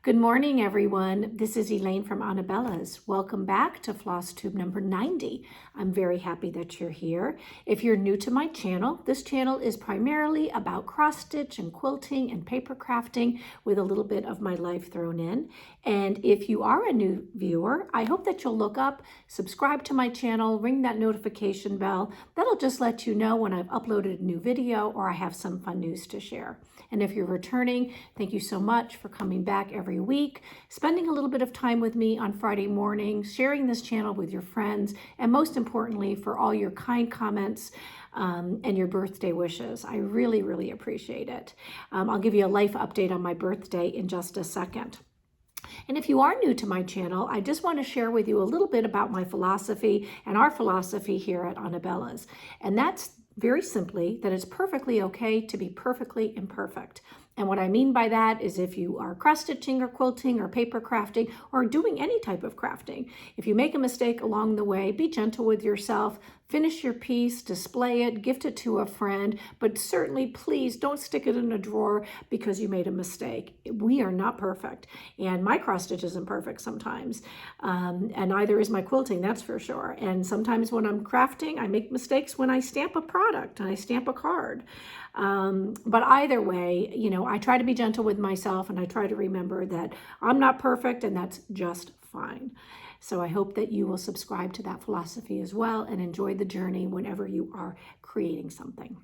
Good morning, everyone. This is Elaine from Anabellas. Welcome back to Flosstube number 90. I'm very happy that you're here. If you're new to my channel, this channel is primarily about cross stitch and quilting and paper crafting with a little bit of my life thrown in. And if you are a new viewer, I hope that you'll look up, subscribe to my channel, ring that notification bell. That'll just let you know when I've uploaded a new video or I have some fun news to share. And if you're returning, thank you so much for coming back every week, spending a little bit of time with me on Friday mornings, sharing this channel with your friends, and most importantly, for all your kind comments and your birthday wishes. I really, really appreciate it. I'll give you a life update on my birthday in just a second. And if you are new to my channel, I just want to share with you a little bit about my philosophy and our philosophy here at Anabellas. And that's very simply that it's perfectly okay to be perfectly imperfect. And what I mean by that is if you are cross-stitching or quilting or paper crafting or doing any type of crafting, if you make a mistake along the way, be gentle with yourself, finish your piece, display it, gift it to a friend, but certainly please don't stick it in a drawer because you made a mistake. We are not perfect, and my cross-stitch isn't perfect sometimes, and neither is my quilting, that's for sure. And sometimes when I'm crafting, I make mistakes when I stamp a product and I stamp a card. But either way, you know, I try to be gentle with myself and I try to remember that I'm not perfect and that's just fine. So I hope that you will subscribe to that philosophy as well and enjoy the journey whenever you are creating something.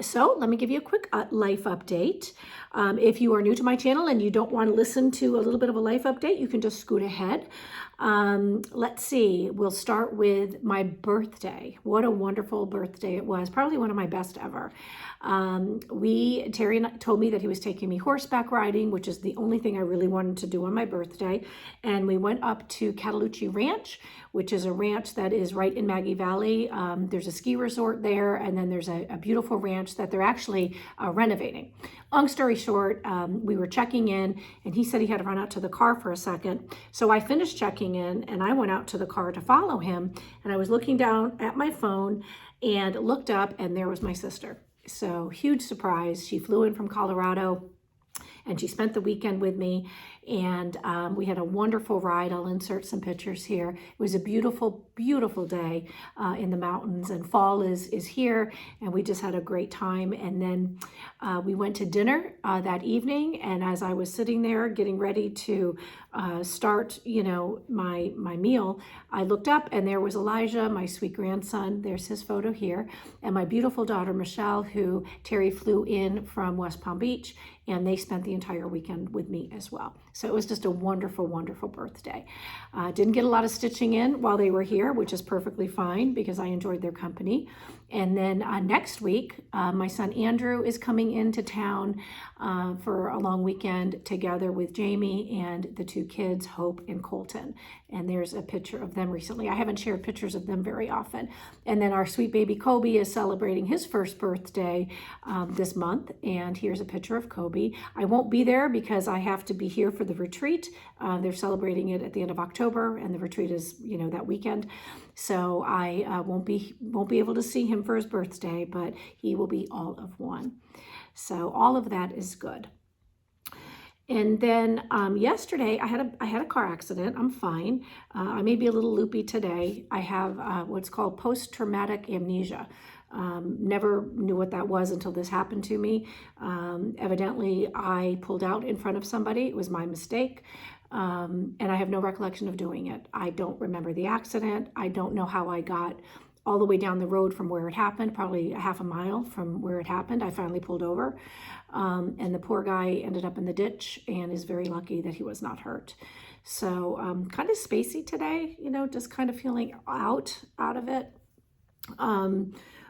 So let me give you a quick life update. If you are new to my channel and you don't want to listen to a little bit of a life update, you can just scoot ahead. Let's see, we'll start with my birthday. What a wonderful birthday it was. Probably one of my best ever. Terry told me that he was taking me horseback riding, which is the only thing I really wanted to do on my birthday. And we went up to Cataloochee Ranch, which is a ranch that is right in Maggie Valley. There's a ski resort there, and then there's a beautiful ranch that they're actually renovating. Long story short, we were checking in, and he said he had to run out to the car for a second. So I finished checking in, and I went out to the car to follow him, and I was looking down at my phone and looked up, and there was my sister. So huge surprise. She flew in from Colorado, and she spent the weekend with me, and we had a wonderful ride. I'll insert some pictures here. It was a beautiful, beautiful day in the mountains, and fall is here, and we just had a great time. And then we went to dinner that evening, and as I was sitting there getting ready to start, you know, my meal, I looked up, and there was Elijah, my sweet grandson. There's his photo here, and my beautiful daughter Michelle, who Terry flew in from West Palm Beach, and they spent the entire weekend with me as well. So it was just a wonderful, wonderful birthday. Didn't get a lot of stitching in while they were here, which is perfectly fine because I enjoyed their company. And then next week, my son Andrew is coming into town for a long weekend together with Jamie and the two kids, Hope and Colton. And there's a picture of them recently. I haven't shared pictures of them very often. And then our sweet baby Kobe is celebrating his first birthday this month. And here's a picture of Kobe. I won't be there because I have to be here for the retreat. They're celebrating it at the end of October, and the retreat is, you know, that weekend. So I won't be able to see him for his birthday, but he will be all of one. So all of that is good. And then yesterday I had a car accident. I'm fine. I may be a little loopy today. I have what's called post-traumatic amnesia. Never knew what that was until this happened to me. Evidently, I pulled out in front of somebody. It was my mistake. And I have no recollection of doing it. I don't remember the accident. I don't know how I got all the way down the road from where it happened, probably a half a mile from where it happened. I finally pulled over, and the poor guy ended up in the ditch and is very lucky that he was not hurt. So kind of spacey today, you know, just kind of feeling out of it.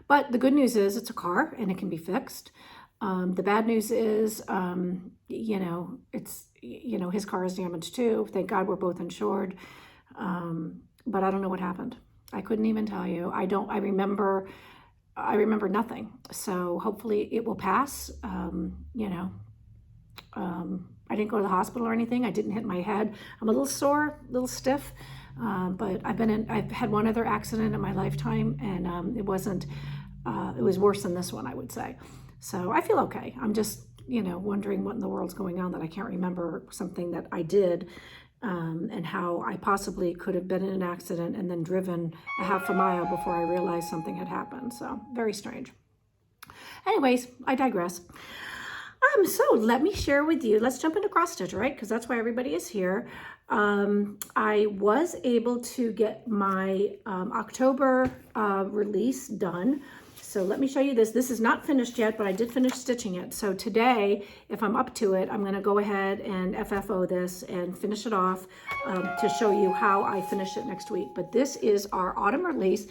But the good news is it's a car and it can be fixed. The bad news is, you know, his car is damaged too. Thank God we're both insured. But I don't know what happened. I couldn't even tell you. I remember nothing. So hopefully it will pass. You know, I didn't go to the hospital or anything. I didn't hit my head. I'm a little sore, a little stiff. But I've had one other accident in my lifetime, and it was worse than this one, I would say. So I feel okay. I'm just you know, wondering what in the world's going on that I can't remember something that I did, and how I possibly could have been in an accident and then driven a half a mile before I realized something had happened. So very strange. Anyways, I digress. So let me share with you, let's jump into cross stitch, right? Because that's why everybody is here. I was able to get my October release done. So let me show you this. This is not finished yet, but I did finish stitching it. So today, if I'm up to it, I'm going to go ahead and FFO this and finish it off to show you how I finish it next week. But this is our autumn release.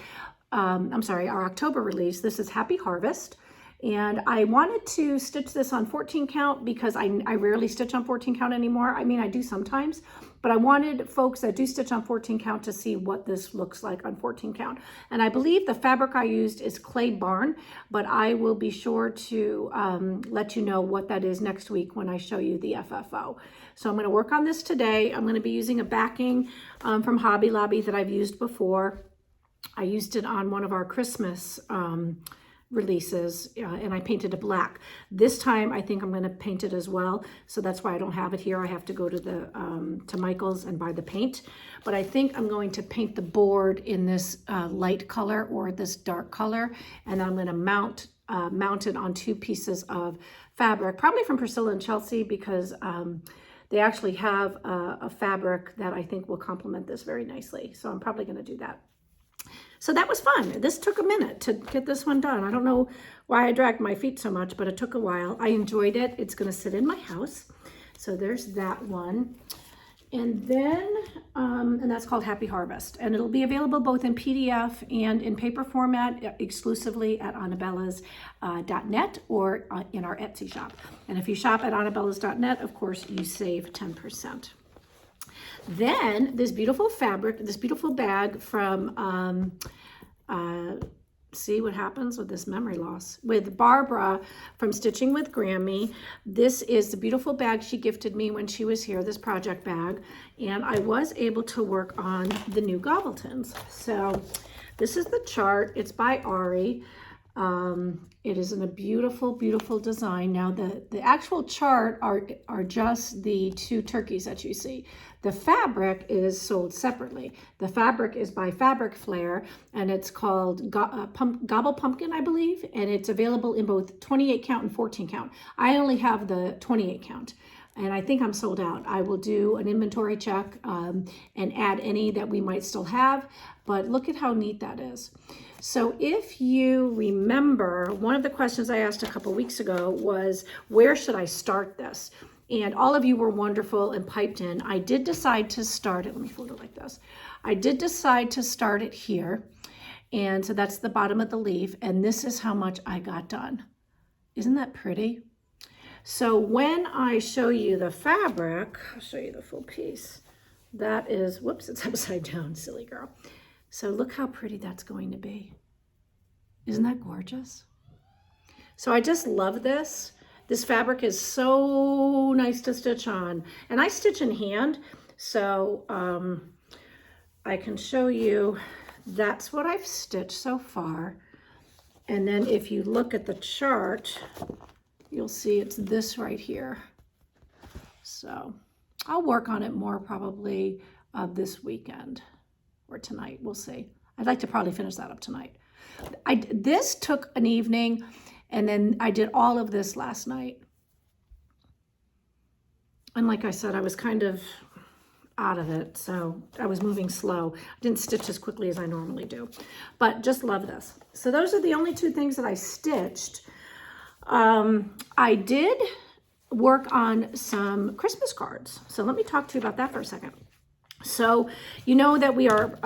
I'm sorry, our October release. This is Happy Harvest. And I wanted to stitch this on 14 count because I rarely stitch on 14 count anymore. I mean, I do sometimes, but I wanted folks that do stitch on 14 count to see what this looks like on 14 count. And I believe the fabric I used is Clay Barn, but I will be sure to let you know what that is next week when I show you the FFO. So I'm going to work on this today. I'm going to be using a backing from Hobby Lobby that I've used before. I used it on one of our Christmas releases, and I painted it black. This time I think I'm going to paint it as well, so that's why I don't have it here. I have to go to the to Michael's and buy the paint, but I think I'm going to paint the board in this light color or this dark color, and I'm going to mount it on 2 pieces of fabric, probably from Priscilla and Chelsea, because they actually have a fabric that I think will complement this very nicely, so I'm probably going to do that. So that was fun. This took a minute to get this one done. I don't know why I dragged my feet so much, but it took a while. I enjoyed it. It's going to sit in my house. So there's that one. And then, and that's called Happy Harvest. And it'll be available both in PDF and in paper format exclusively at anabellas.net or in our Etsy shop. And if you shop at anabellas.net, of course, you save 10%. Then this beautiful fabric, this beautiful bag from, see what happens with this memory loss, with Barbara from Stitching with Grammy. This is the beautiful bag she gifted me when she was here, this project bag, and I was able to work on the new Gobbletons. So this is the chart. It's by Ari. It is in a beautiful, beautiful design. Now the actual chart are just the 2 turkeys that you see. The fabric is sold separately. The fabric is by Fabric Flair, and it's called Gobble Pumpkin, I believe, and it's available in both 28 count and 14 count. I only have the 28 count, and I think I'm sold out. I will do an inventory check and add any that we might still have, but look at how neat that is. So if you remember, one of the questions I asked a couple weeks ago was, where should I start this? And all of you were wonderful and piped in. I did decide to start it. Let me fold it like this. I did decide to start it here. And so that's the bottom of the leaf. And this is how much I got done. Isn't that pretty? So when I show you the fabric, I'll show you the full piece. That is, whoops, it's upside down, silly girl. So look how pretty that's going to be. Isn't that gorgeous? So I just love this. This fabric is so nice to stitch on. And I stitch in hand, so I can show you that's what I've stitched so far. And then if you look at the chart, you'll see it's this right here. So I'll work on it more probably this weekend or tonight. We'll see. I'd like to probably finish that up tonight. This took an evening, and then I did all of this last night. And like I said, I was kind of out of it, so I was moving slow. I didn't stitch as quickly as I normally do, but just love this. So those are the only 2 things that I stitched. I did work on some Christmas cards. So let me talk to you about that for a second. So you know that we are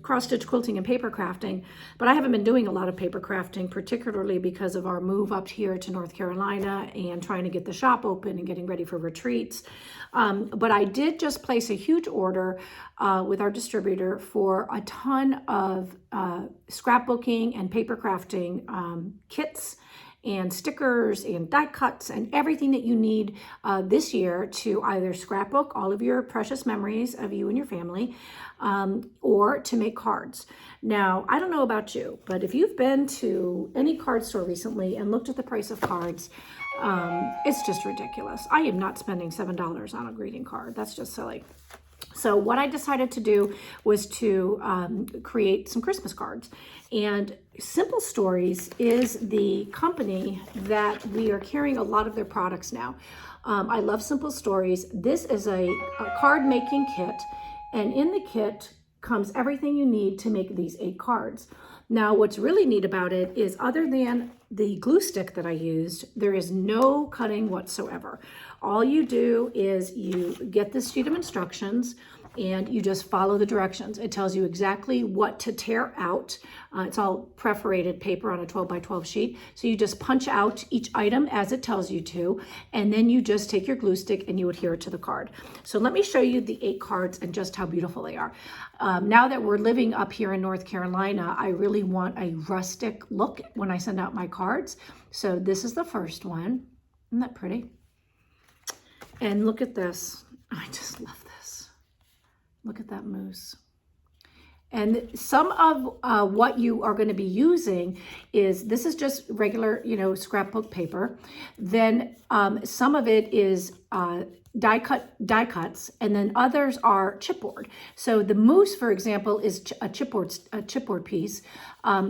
cross-stitch quilting and paper crafting, but I haven't been doing a lot of paper crafting, particularly because of our move up here to North Carolina and trying to get the shop open and getting ready for retreats. But I did just place a huge order with our distributor for a ton of scrapbooking and paper crafting kits and stickers and die cuts and everything that you need this year to either scrapbook all of your precious memories of you and your family or to make cards. Now, I don't know about you, but if you've been to any card store recently and looked at the price of cards, It's just ridiculous. I am not spending $7 on a greeting card. That's just silly. So what I decided to do was to create some Christmas cards. And Simple Stories is the company that we are carrying a lot of their products now. I love Simple Stories. This is a card making kit, and in the kit comes everything you need to make these 8 cards. Now, what's really neat about it is, other than the glue stick that I used, there is no cutting whatsoever. All you do is you get this sheet of instructions and you just follow the directions. It tells you exactly what to tear out. It's all perforated paper on a 12 by 12 sheet. So you just punch out each item as it tells you to, and then you just take your glue stick and you adhere it to the card. So let me show you the 8 cards and just how beautiful they are. Now that we're living up here in North Carolina, I really want a rustic look when I send out my cards. So this is the first one. Isn't that pretty? And look at this. I just love this. Look at that moose. And some of what you are going to be using is, this is just regular, scrapbook paper. Then some of it is die cuts, and then others are chipboard. So the moose, for example, is a chipboard piece.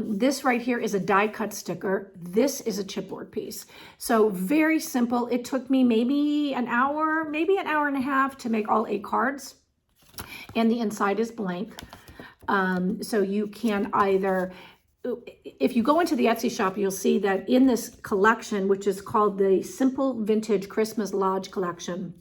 This right here is a die cut sticker. This is a chipboard piece. So very simple. It took me maybe an hour and a half to make all 8 cards. And the inside is blank. So you can either, if you go into the Etsy shop, you'll see that in this collection, which is called the Simple Vintage Christmas Lodge Collection,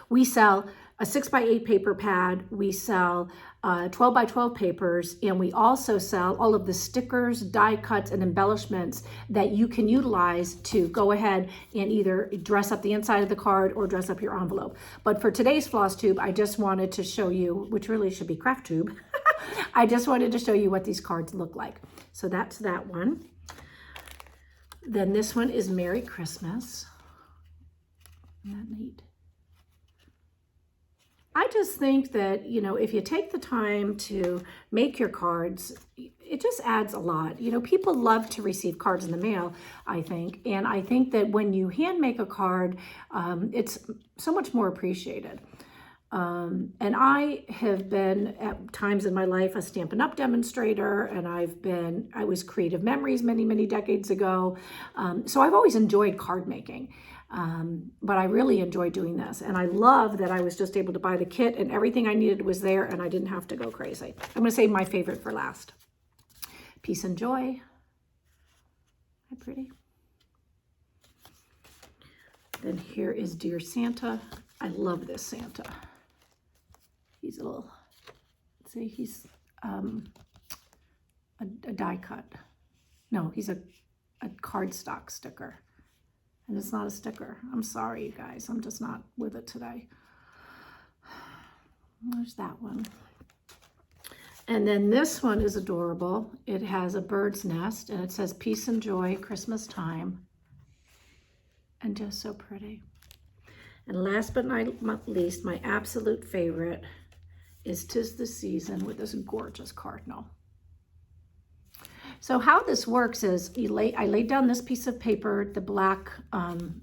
we sell a 6x8 paper pad, we sell 12 by 12 papers, and we also sell all of the stickers, die cuts, and embellishments that you can utilize to go ahead and either dress up the inside of the card or dress up your envelope. But for today's floss tube, I just wanted to show you, which really should be craft tube, I just wanted to show you what these cards look like. So that's that one. Then this one is Merry Christmas. Isn't that neat? I just think that, if you take the time to make your cards, it just adds a lot. People love to receive cards in the mail, I think. And I think that when you hand make a card, it's so much more appreciated. And I have been at times in my life a Stampin' Up! Demonstrator, and I was Creative Memories many, many decades ago. So I've always enjoyed card making. But I really enjoy doing this, and I love that I was just able to buy the kit and everything I needed was there and I didn't have to go crazy. I'm going to save my favorite for last. Peace and Joy. How pretty. Then here is Dear Santa. I love this Santa. He's a little, see, he's a die cut. No, he's a cardstock sticker. And it's not a sticker. I'm sorry, you guys. I'm just not with it today. There's that one. And then this one is adorable. It has a bird's nest, and it says Peace and Joy, Christmas Time. And just so pretty. And last but not least, my absolute favorite is 'Tis the Season with this gorgeous cardinal. So how this works is I laid down this piece of paper, the black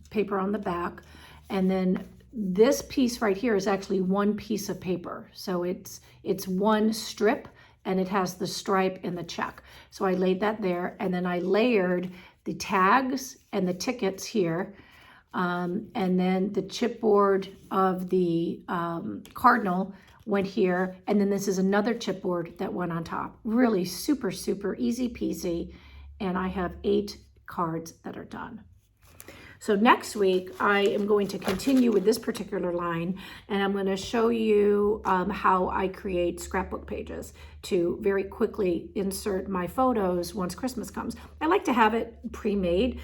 paper on the back, and then this piece right here is actually one piece of paper. So it's one strip, and it has the stripe and the check. So I laid that there, and then I layered the tags and the tickets here, and then the chipboard of the cardinal went here, and then this is another chipboard that went on top. Really super, super easy peasy, and I have 8 cards that are done. So next week, I am going to continue with this particular line, and I'm going to show you how I create scrapbook pages to very quickly insert my photos once Christmas comes. I like to have it pre-made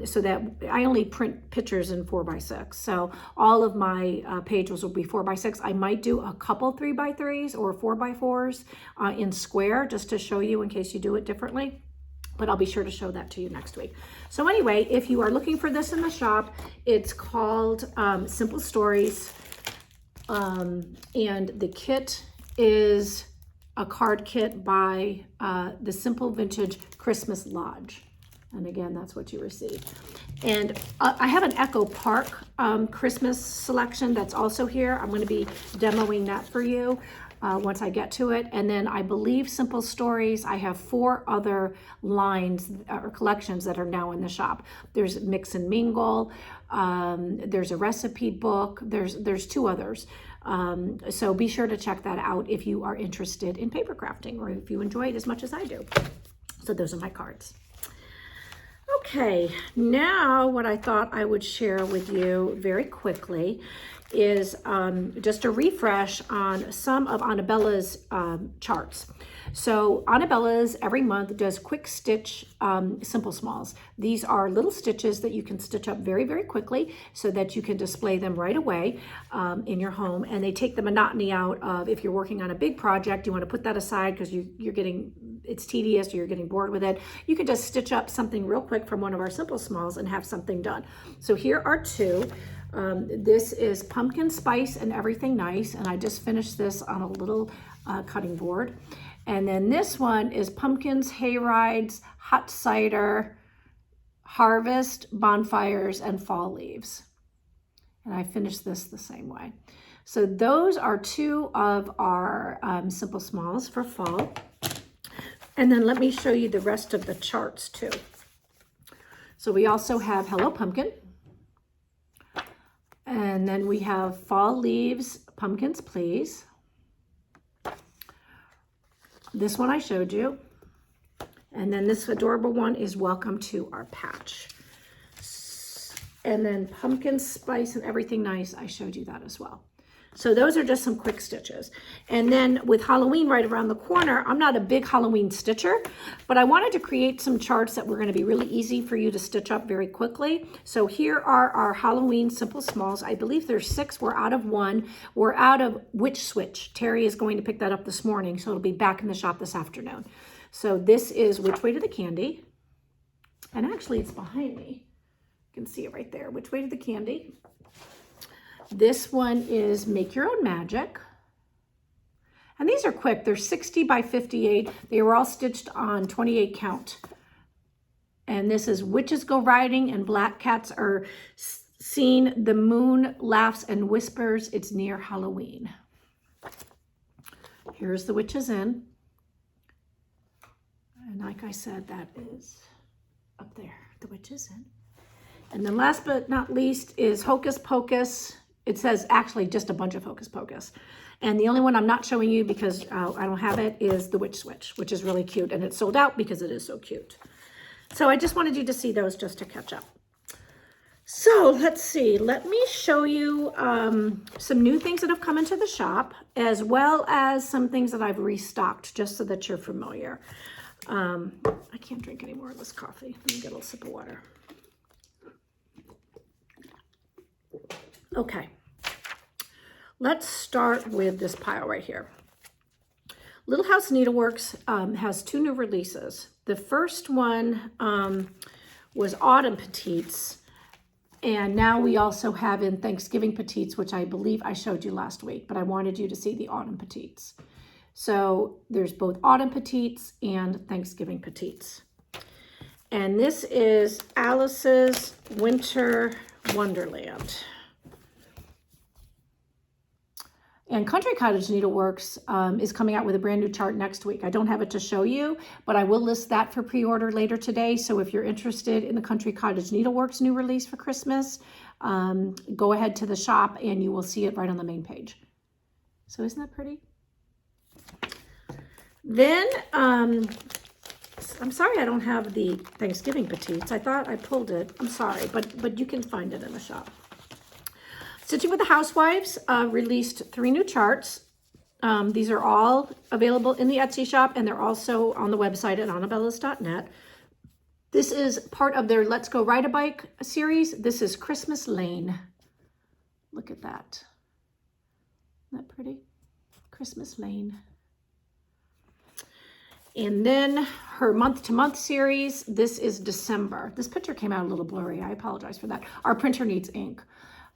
so that I only print pictures in 4x6. So all of my pages will be 4x6. I might do a couple 3x3s or 4x4s in square just to show you in case you do it differently. But I'll be sure to show that to you next week. So anyway, if you are looking for this in the shop, it's called Simple Stories. And the kit is a card kit by the Simple Vintage Christmas Lodge. And again, that's what you receive. And I have an Echo Park Christmas selection that's also here. I'm going to be demoing that for you once I get to it. And then I believe Simple Stories, I have 4 other lines or collections that are now in the shop. There's Mix and Mingle, there's a recipe book, there's 2 others. So be sure to check that out if you are interested in paper crafting or if you enjoy it as much as I do. So those are my cards. Okay, now what I thought I would share with you very quickly is just a refresh on some of Anabella's charts. So Anabella's every month does quick stitch simple smalls. These are little stitches that you can stitch up very, very quickly so that you can display them right away in your home. And they take the monotony out of if you're working on a big project, you want to put that aside because it's tedious or you're getting bored with it. You can just stitch up something real quick from one of our simple smalls and have something done. So here are 2. This is Pumpkin Spice and Everything Nice, and I just finished this on a little cutting board. And then this one is Pumpkins, Hayrides, Hot Cider, Harvest, Bonfires, and Fall Leaves. And I finished this the same way. So those are 2 of our simple smalls for fall. And then let me show you the rest of the charts too. So we also have Hello Pumpkin. And then we have Fall Leaves, Pumpkins Please. This one I showed you. And then this adorable one is Welcome to Our Patch. And then Pumpkin Spice and Everything Nice, I showed you that as well. So those are just some quick stitches. And then with Halloween right around the corner, I'm not a big Halloween stitcher, but I wanted to create some charts that were going to be really easy for you to stitch up very quickly. So here are our Halloween simple smalls. I believe there's 6. We're out of 1. We're out of Witch Switch. Terry is going to pick that up this morning, so it'll be back in the shop this afternoon. So this is Which Way to the Candy. And actually it's behind me. You can see it right there. Which Way to the Candy. This one is Make Your Own Magic. And these are quick. They're 60 by 58. They were all stitched on 28 count. And this is Witches Go Riding and Black Cats Are Seen. The Moon Laughs and Whispers. It's Near Halloween. Here's the Witches Inn. And like I said, that is up there, the Witches Inn. And then last but not least is Hocus Pocus. It says actually just a bunch of Hocus Pocus. And the only one I'm not showing you because I don't have it is the Witch Switch, which is really cute. And it's sold out because it is so cute. So I just wanted you to see those just to catch up. So let's see. Let me show you some new things that have come into the shop, as well as some things that I've restocked, just so that you're familiar. I can't drink any more of this coffee. Let me get a little sip of water. Okay, let's start with this pile right here. Little House Needleworks has 2 new releases. The first one was Autumn Petites, and now we also have in Thanksgiving Petites, which I believe I showed you last week, but I wanted you to see the Autumn Petites. So there's both Autumn Petites and Thanksgiving Petites. And this is Alice's Winter Wonderland. And Country Cottage Needleworks is coming out with a brand new chart next week. I don't have it to show you, but I will list that for pre-order later today. So if you're interested in the Country Cottage Needleworks new release for Christmas, go ahead to the shop and you will see it right on the main page. So isn't that pretty? Then, I'm sorry I don't have the Thanksgiving Petites. I thought I pulled it. I'm sorry, but you can find it in the shop. Stitching with the Housewives released 3 new charts. These are all available in the Etsy shop, and they're also on the website at anabellas.net. This is part of their Let's Go Ride a Bike series. This is Christmas Lane. Look at that. Isn't that pretty? Christmas Lane. And then her month-to-month series, this is December. This picture came out a little blurry. I apologize for that. Our printer needs ink.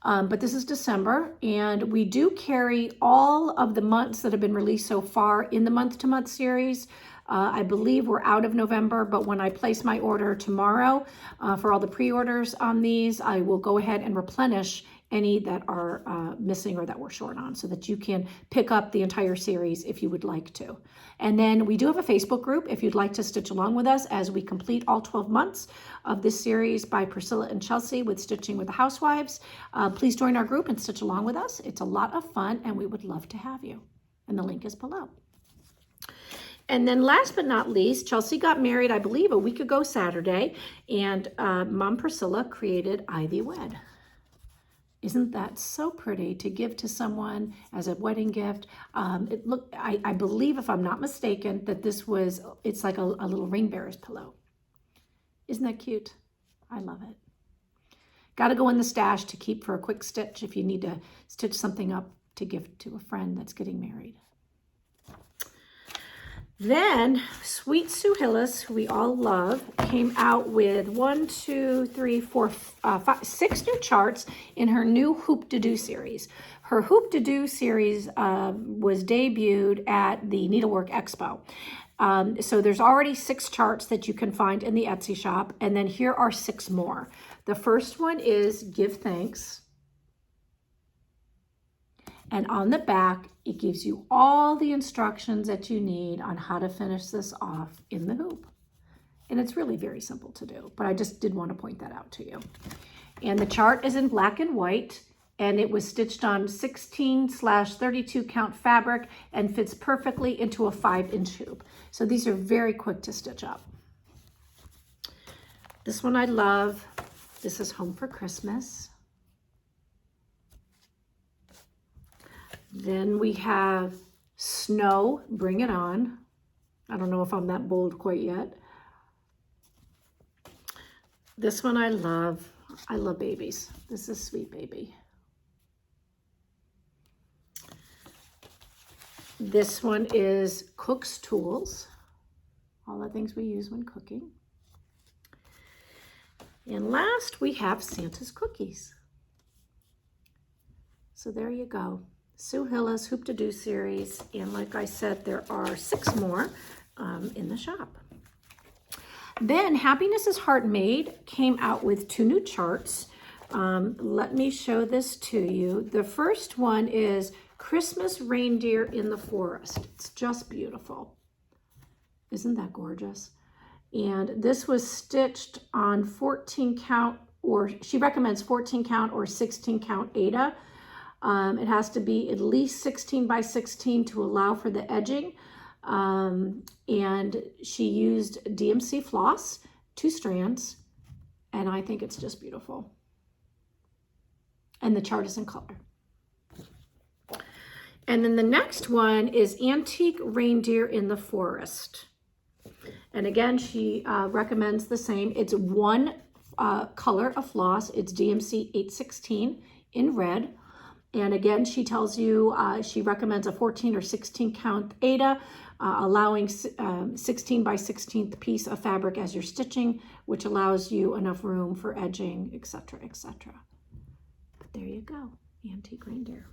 But this is December, and we do carry all of the months that have been released so far in the month-to-month series. I believe we're out of November, but when I place my order tomorrow for all the pre-orders on these, I will go ahead and replenish any that are missing or that we're short on, so that you can pick up the entire series if you would like to. And then we do have a Facebook group if you'd like to stitch along with us as we complete all 12 months of this series by Priscilla and Chelsea with Stitching with the Housewives. Please join our group and stitch along with us. It's a lot of fun and we would love to have you. And the link is below. And then last but not least, Chelsea got married, I believe, a week ago Saturday, and Mom Priscilla created Ivy Wed. Isn't that so pretty to give to someone as a wedding gift? I believe, if I'm not mistaken, that it's like a little ring bearer's pillow. Isn't that cute? I love it. Got to go in the stash to keep for a quick stitch if you need to stitch something up to give to a friend that's getting married. Then Sweet Sue Hillis, who we all love, came out with 6 new charts in her new Hoop to Do series. Her Hoop to Do series was debuted at the Needlework Expo. So there's already 6 charts that you can find in the Etsy shop, and then here are 6 more. The first one is Give Thanks. And on the back, it gives you all the instructions that you need on how to finish this off in the hoop. And it's really very simple to do, but I just did want to point that out to you. And the chart is in black and white, and it was stitched on 16/32 count fabric and fits perfectly into a 5-inch hoop. So these are very quick to stitch up. This one I love. This is Home for Christmas. Then we have Snow, Bring It On. I don't know if I'm that bold quite yet. This one I love. I love babies. This is Sweet Baby. This one is Cook's Tools. All the things we use when cooking. And last we have Santa's Cookies. So there you go. Sue Hillis Hoop to Do series, and like I said, there are 6 more in the shop. Then Happiness is Heart Made came out with 2 new charts. Let me show this to you. The first one is Christmas Reindeer in the Forest. It's just beautiful. Isn't that gorgeous? And this was stitched on 14 count, or she recommends 14 count or 16 count Aida. It has to be at least 16 by 16 to allow for the edging. And she used DMC floss, 2 strands, and I think it's just beautiful. And the chart is in color. And then the next one is Antique Reindeer in the Forest. And again, she recommends the same. It's 1 color of floss. It's DMC 816 in red. And again, she tells you she recommends a 14 or 16 count Aida, allowing 16 by 16th piece of fabric as you're stitching, which allows you enough room for edging, etc., etc. But there you go, Antique Reindeer.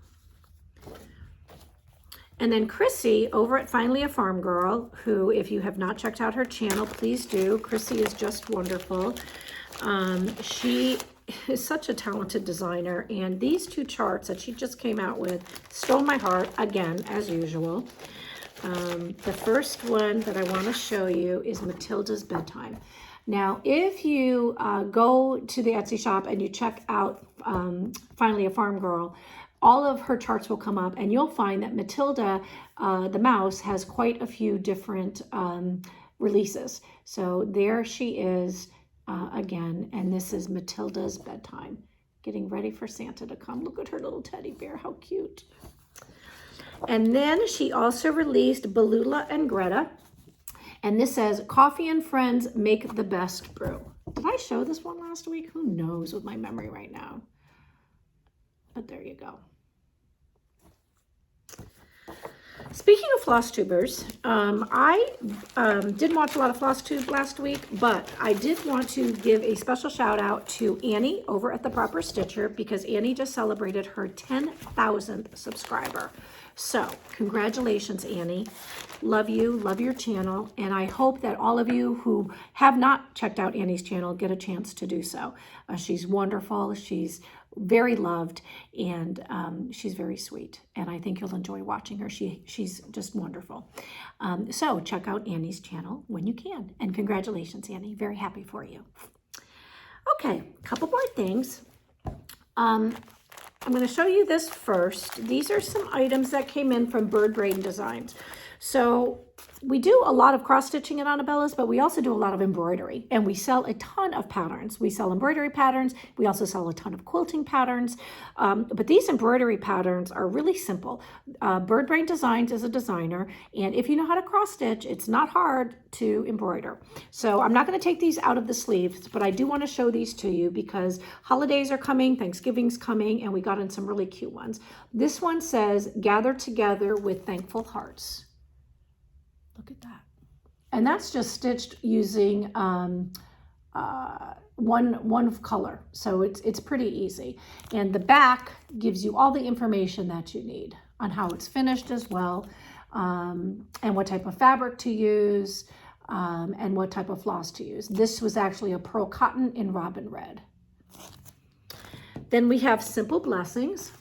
And then Chrissy over at Finally a Farm Girl, who, if you have not checked out her channel, please do. Chrissy is just wonderful. She is such a talented designer, and these 2 charts that she just came out with stole my heart again, as usual. The first one that I want to show you is Matilda's Bedtime. Now, if you go to the Etsy shop and you check out Finally a Farm Girl, all of her charts will come up, and you'll find that Matilda, the mouse, has quite a few different releases. So there she is. Again, and this is Matilda's Bedtime, getting ready for Santa to come. Look at her little teddy bear, how cute. And then she also released Beulah and Greta, and this says, Coffee and Friends Make the Best Brew. Did I show this one last week? Who knows with my memory right now? But there you go. Speaking of floss tubers, I didn't watch a lot of FlossTube last week, but I did want to give a special shout out to Annie over at The Proper Stitcher, because Annie just celebrated her 10,000th subscriber. So congratulations, Annie. Love you, love your channel, and I hope that all of you who have not checked out Annie's channel get a chance to do so. She's wonderful, she's very loved, and she's very sweet, and I think you'll enjoy watching her. She's just wonderful. So check out Annie's channel when you can, and congratulations, Annie. Very happy for you. Okay, a couple more things. I'm going to show you this first. These are some items that came in from Bird Brain Designs. So we do a lot of cross stitching in Anabellas, but we also do a lot of embroidery, and we sell a ton of patterns. We sell embroidery patterns. We also sell a ton of quilting patterns, but these embroidery patterns are really simple. Bird Brain Designs is a designer, and if you know how to cross stitch, it's not hard to embroider. So I'm not going to take these out of the sleeves, but I do want to show these to you because holidays are coming, Thanksgiving's coming, and we got in some really cute ones. This one says, "Gather together with thankful hearts." Look at that. And that's just stitched using one color. So it's pretty easy. And the back gives you all the information that you need on how it's finished as well, and what type of fabric to use, and what type of floss to use. This was actually a pearl cotton in robin red. Then we have Simple Blessings.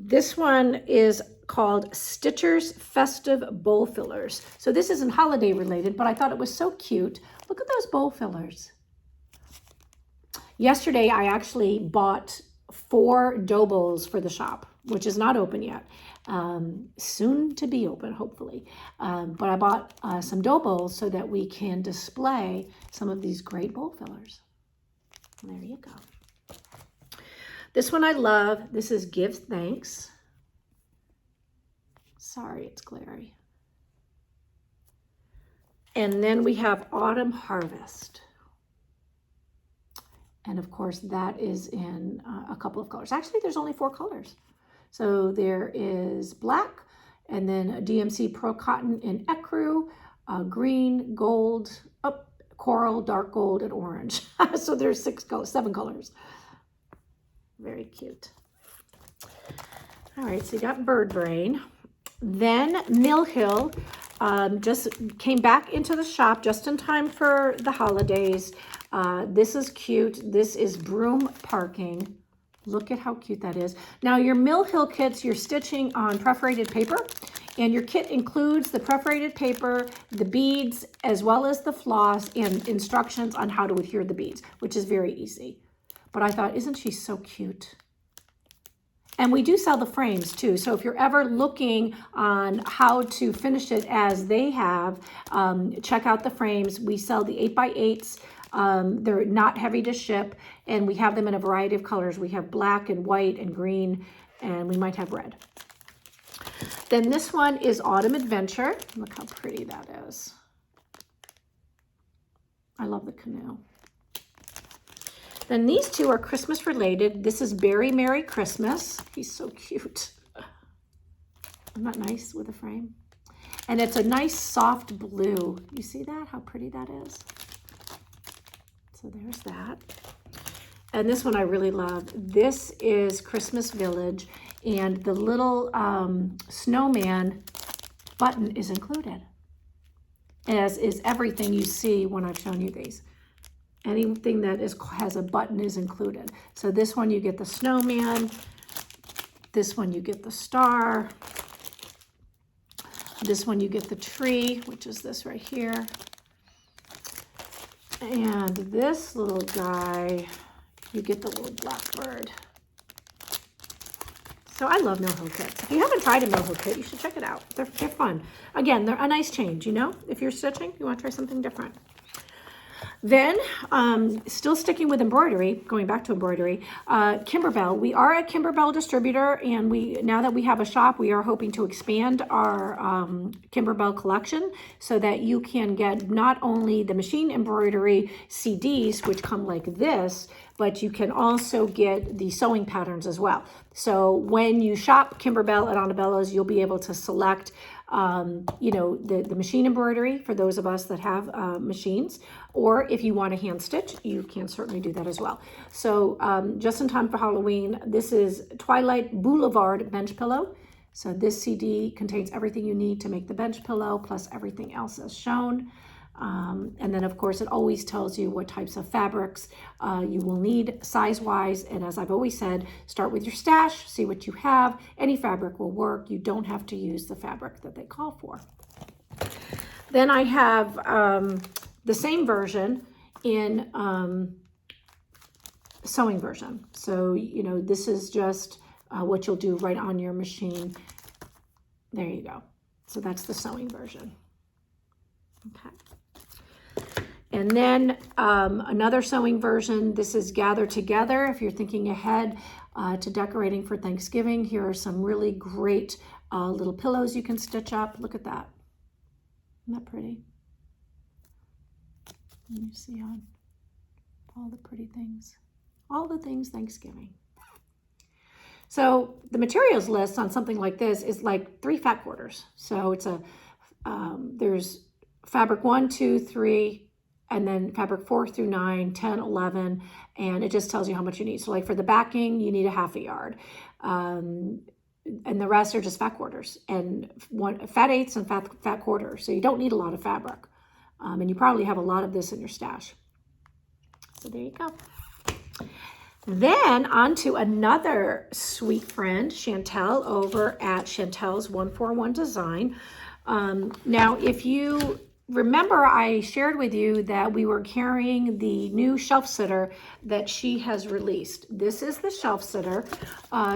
This one is called Stitcher's Festive Bowl Fillers. So this isn't holiday related, but I thought it was so cute. Look at those bowl fillers. Yesterday, I actually bought 4 dough bowls for the shop, which is not open yet. Soon to be open, hopefully. But I bought some dough bowls so that we can display some of these great bowl fillers. There you go. This one I love. This is Give Thanks. Sorry, it's glary. And then we have Autumn Harvest. And of course, that is in a couple of colors. Actually, there's only 4 colors. So there is black, and then a DMC Pearl Cotton in ecru, green, gold, coral, dark gold, and orange. So there's 7 colors. Very cute. All right, so you got Bird Brain. Then Mill Hill just came back into the shop just in time for the holidays. This is cute. This is Broom Parking. Look at how cute that is. Now your Mill Hill kits, you're stitching on perforated paper, and your kit includes the perforated paper, the beads, as well as the floss and instructions on how to adhere the beads, which is very easy. But I thought, isn't she so cute? And we do sell the frames too. So if you're ever looking on how to finish it as they have, check out the frames. We sell the 8x8s. They're not heavy to ship, and we have them in a variety of colors. We have black and white and green, and we might have red. Then this one is Autumn Adventure. Look how pretty that is. I love the canoe. Then these 2 are Christmas related. This is Berry Merry Christmas. He's so cute. Isn't that nice with a frame? And it's a nice soft blue. You see that? How pretty that is? So there's that. And this one I really love. This is Christmas Village, and the little snowman button is included, as is everything you see when I've shown you these. Anything that has a button is included. So this one you get the snowman. This one you get the star. This one you get the tree, which is this right here. And this little guy, you get the little blackbird. So I love Mill Hill kits. If you haven't tried a Mill Hill kit, you should check it out. They're fun. Again, they're a nice change, you know? If you're stitching, you want to try something different. Then, still sticking with embroidery, going back to embroidery, Kimberbell. We are a Kimberbell distributor, and now that we have a shop, we are hoping to expand our Kimberbell collection so that you can get not only the machine embroidery CDs, which come like this, but you can also get the sewing patterns as well. So when you shop Kimberbell at Anabella's, you'll be able to select you know, the machine embroidery for those of us that have machines, or if you want to hand stitch, you can certainly do that as well. So just in time for Halloween, this is Twilight Boulevard bench pillow. So this CD contains everything you need to make the bench pillow, plus everything else as shown. And then of course it always tells you what types of fabrics you will need size-wise. And as I've always said, start with your stash, see what you have. Any fabric will work. You don't have to use the fabric that they call for. Then I have the same version in sewing version. So, you know, this is just what you'll do right on your machine. There you go. So that's the sewing version. Okay. And then another sewing version, this is Gather Together. If you're thinking ahead to decorating for Thanksgiving, here are some really great little pillows you can stitch up. Look at that. Isn't that pretty? And you see on all the pretty things, all the things Thanksgiving. So the materials list on something like this is like 3 fat quarters. So it's there's fabric 1, 2, 3, and then fabric 4 through 9, 10, 11, and it just tells you how much you need. So like for the backing, you need a ½ yard. And the rest are just fat quarters and fat eighths and fat quarters. So you don't need a lot of fabric. And you probably have a lot of this in your stash. So there you go. Then on to another sweet friend, Chantel, over at Chantel's 141 Design. Now, if you remember, I shared with you that we were carrying the new shelf sitter that she has released. This is the shelf sitter.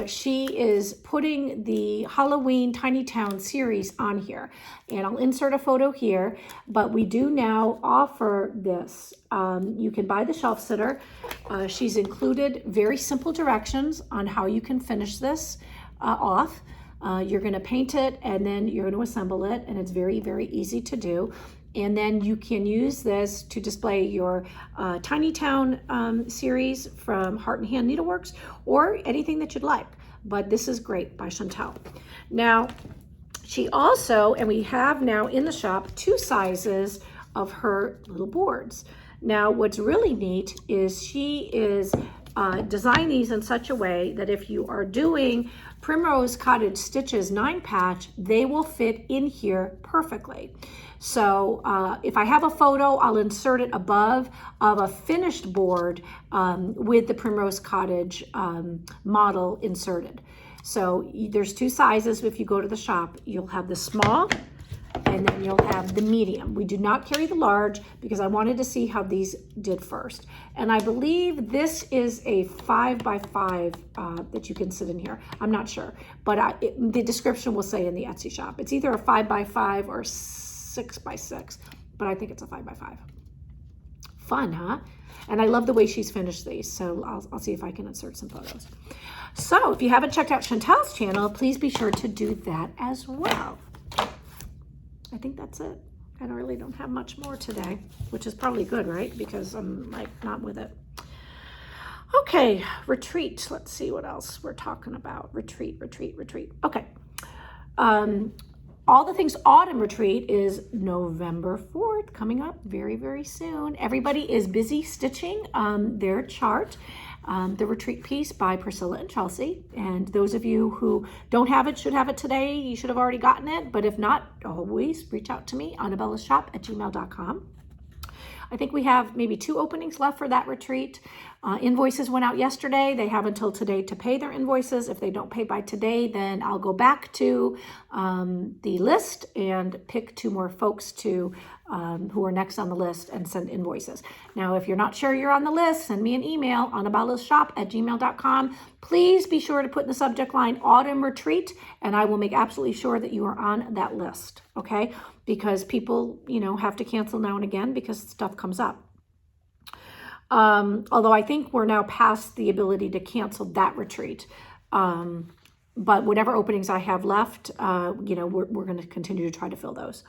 She is putting the Halloween Tiny Town series on here, and I'll insert a photo here, but we do now offer this. You can buy the shelf sitter. She's included very simple directions on how you can finish this off. You're going to paint it and then you're going to assemble it, and it's very, very easy to do. And then you can use this to display your Tiny Town series from Heart and Hand Needleworks, or anything that you'd like. But this is great by Chantel. Now, she also, and we have now in the shop, 2 sizes of her little boards. Now, what's really neat is she is designed these in such a way that if you are doing Primrose Cottage Stitches 9 patch, they will fit in here perfectly. So if I have a photo, I'll insert it above of a finished board with the Primrose Cottage model inserted. So there's 2 sizes. If you go to the shop, you'll have the small and then you'll have the medium. We do not carry the large because I wanted to see how these did first. And I believe this is a 5x5 that you can sit in here. I'm not sure, but the description will say in the Etsy shop. It's either a 5x5 or 6x6, but I think it's a 5x5. Fun, huh? And I love the way she's finished these, so I'll see if I can insert some photos. So if you haven't checked out Chantel's channel, please be sure to do that as well. I think that's it. I really don't have much more today, which is probably good, right? Because I'm like not with it. Okay, retreat. Let's see what else we're talking about. Retreat. Okay. All the Things Autumn Retreat is November 4th, coming up very, very soon. Everybody is busy stitching their chart. The retreat piece by Priscilla and Chelsea. And those of you who don't have it should have it today. You should have already gotten it. But if not, always reach out to me, anabellashop@gmail.com. I think we have maybe 2 openings left for that retreat. Invoices went out yesterday. They have until today to pay their invoices. If they don't pay by today, then I'll go back to the list and pick 2 more folks to who are next on the list and send invoices. Now, if you're not sure you're on the list, send me an email, anabellashop@gmail.com. Please be sure to put in the subject line Autumn Retreat, and I will make absolutely sure that you are on that list, okay? Because people, you know, have to cancel now and again because stuff comes up. Although I think we're now past the ability to cancel that retreat. but whatever openings I have left, you know, we're going to continue to try to fill those.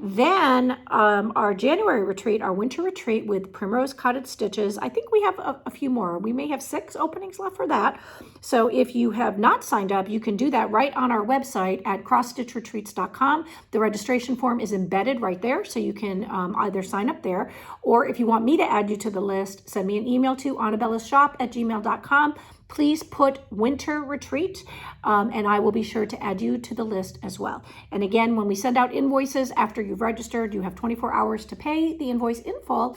Then our January retreat, our winter retreat with Primrose Cottage Stitches, I think we have a few more. We may have 6 openings left for that. So if you have not signed up, you can do that right on our website at crossstitchretreats.com. The registration form is embedded right there, so you can either sign up there, or if you want me to add you to the list, send me an email to anabellashop@gmail.com. Please put winter retreat, and I will be sure to add you to the list as well. And again, when we send out invoices after you've registered, you have 24 hours to pay the invoice in full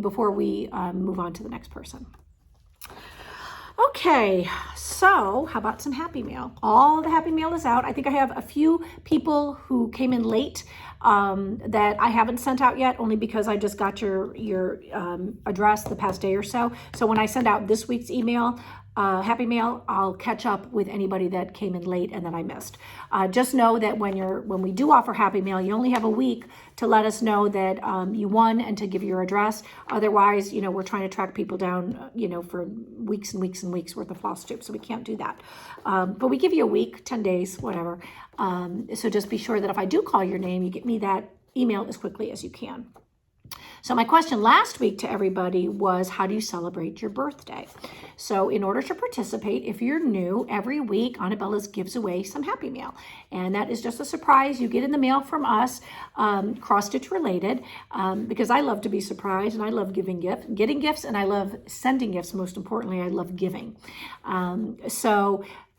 before we move on to the next person. Okay, so how about some Happy Mail? All the Happy Mail is out. I think I have a few people who came in late that I haven't sent out yet, only because I just got your address the past day or so. So when I send out this week's email, Happy Mail, I'll catch up with anybody that came in late and that I missed. Just know that when we do offer Happy Mail, you only have a week to let us know that you won and to give your address. Otherwise, you know, we're trying to track people down, you know, for weeks and weeks and weeks worth of Flosstube, so we can't do that. But we give you a week, 10 days, whatever. So just be sure that if I do call your name, you get me that email as quickly as you can. So my question last week to everybody was, how do you celebrate your birthday? So in order to participate, if you're new, every week Anabellas gives away some Happy Mail. And that is just a surprise you get in the mail from us, cross-stitch related, because I love to be surprised and I love getting gifts, and I love sending gifts. Most importantly, I love giving.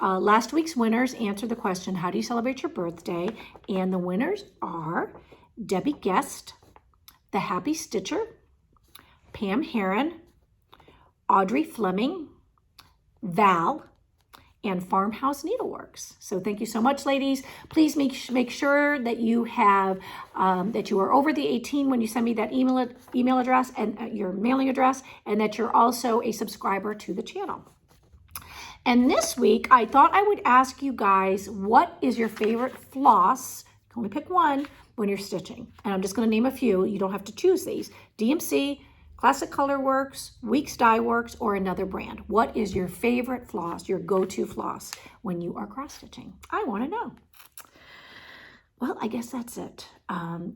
Last week's winners answered the question, how do you celebrate your birthday? And the winners are Debbie Guest, The Happy Stitcher, Pam Heron, Audrey Fleming, Val, and Farmhouse Needleworks. So thank you so much, ladies. Please make sure that you have that you are over the 18 when you send me that email address and your mailing address, and that you're also a subscriber to the channel. And this week, I thought I would ask you guys, what is your favorite floss? You can only pick one when you're stitching. And I'm just going to name a few. You don't have to choose these. DMC, Classic Colorworks, Weeks Dye Works, or another brand. What is your favorite floss, your go-to floss when you are cross-stitching? I want to know. Well, I guess that's it.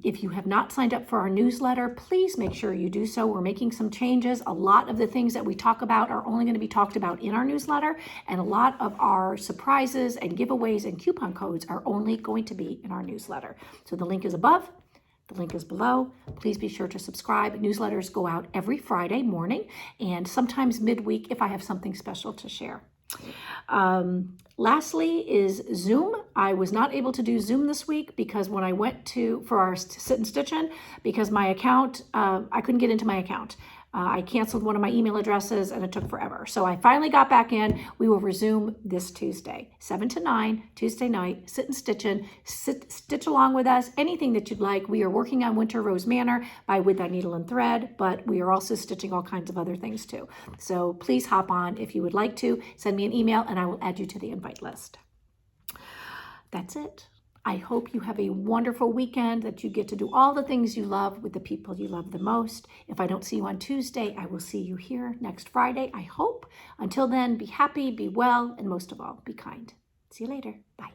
If you have not signed up for our newsletter, please make sure you do so. We're making some changes. A lot of the things that we talk about are only going to be talked about in our newsletter, and a lot of our surprises and giveaways and coupon codes are only going to be in our newsletter. So the link is above. The link is below. Please be sure to subscribe. Newsletters go out every Friday morning and sometimes midweek if I have something special to share. Lastly is Zoom. I was not able to do Zoom this week because when I went for our sit and stitch in, because my account, I couldn't get into my account. I canceled one of my email addresses and it took forever. So I finally got back in. We will resume this Tuesday, 7 to 9, Tuesday night, sit and stitch in, stitch along with us, anything that you'd like. We are working on Winter Rose Manor by With Thy Needle and Thread, but we are also stitching all kinds of other things too. So please hop on if you would like to. Send me an email and I will add you to the invite list. That's it. I hope you have a wonderful weekend, that you get to do all the things you love with the people you love the most. If I don't see you on Tuesday, I will see you here next Friday, I hope. Until then, be happy, be well, and most of all, be kind. See you later. Bye.